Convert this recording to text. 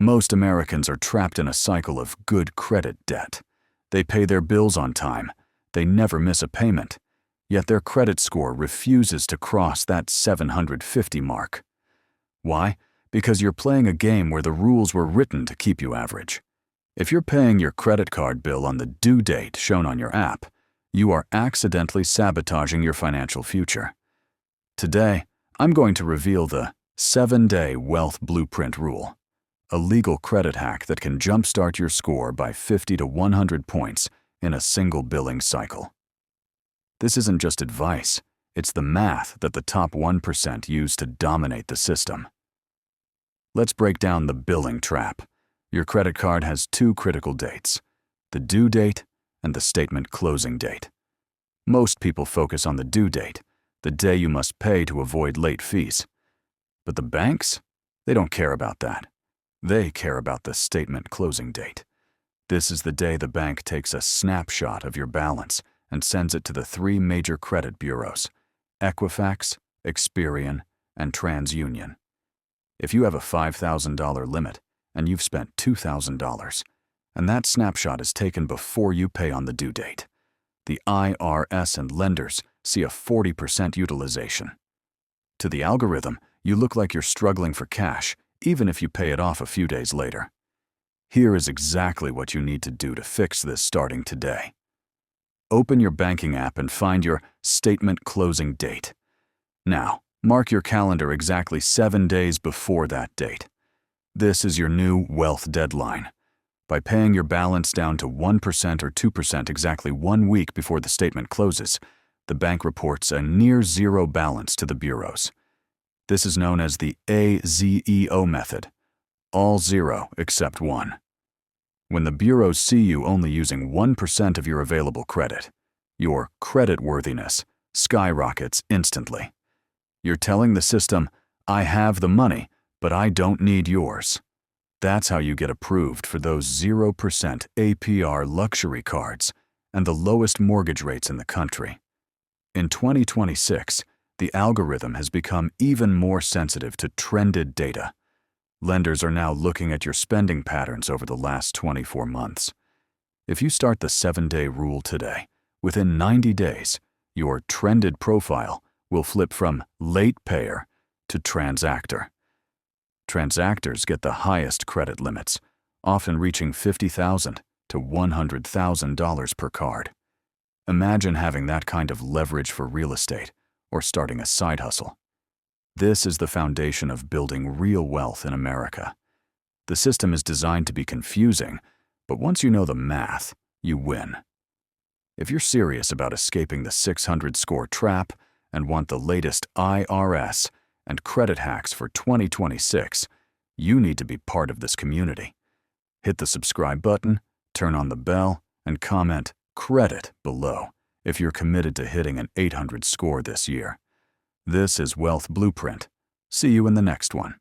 Most Americans are trapped in a cycle of good credit debt. They pay their bills on time. They never miss a payment. Yet their credit score refuses to cross that 750 mark. Why? Because you're playing a game where the rules were written to keep you average. If you're paying your credit card bill on the due date shown on your app, you are accidentally sabotaging your financial future. Today, I'm going to reveal the 7-Day Wealth Blueprint Rule, a legal credit hack that can jumpstart your score by 50 to 100 points in a single billing cycle. This isn't just advice, it's the math that the top 1% use to dominate the system. Let's break down the billing trap. Your credit card has two critical dates: the due date and the statement closing date. Most people focus on the due date, the day you must pay to avoid late fees. But the banks? They don't care about that. They care about the statement closing date. This is the day the bank takes a snapshot of your balance and sends it to the three major credit bureaus: Equifax, Experian, and TransUnion. If you have a $5,000 limit and you've spent $2,000, and that snapshot is taken before you pay on the due date, the IRS and lenders see a 40% utilization. To the algorithm, you look like you're struggling for cash, even if you pay it off a few days later. Here is exactly what you need to do to fix this starting today. Open your banking app and find your statement closing date. Now, mark your calendar exactly 7 days before that date. This is your new wealth deadline. By paying your balance down to 1% or 2% exactly 1 week before the statement closes, the bank reports a near zero balance to the bureaus. This is known as the AZEO Method, all zero except one. When the bureaus see you only using 1% of your available credit, your creditworthiness skyrockets instantly. You're telling the system, "I have the money, but I don't need yours." That's how you get approved for those 0% APR luxury cards and the lowest mortgage rates in the country. In 2026, the algorithm has become even more sensitive to trended data. Lenders are now looking at your spending patterns over the last 24 months. If you start the 7-day rule today, within 90 days, your trended profile will flip from late payer to transactor. Transactors get the highest credit limits, often reaching $50,000 to $100,000 per card. Imagine having that kind of leverage for real estate or starting a side hustle. This is the foundation of building real wealth in America. The system is designed to be confusing, but once you know the math, you win. If you're serious about escaping the 600-score trap and want the latest IRS and credit hacks for 2026, you need to be part of this community. Hit the subscribe button, turn on the bell, and comment "credit" below if you're committed to hitting an 800 score this year. This is Wealth Blueprint. See you in the next one.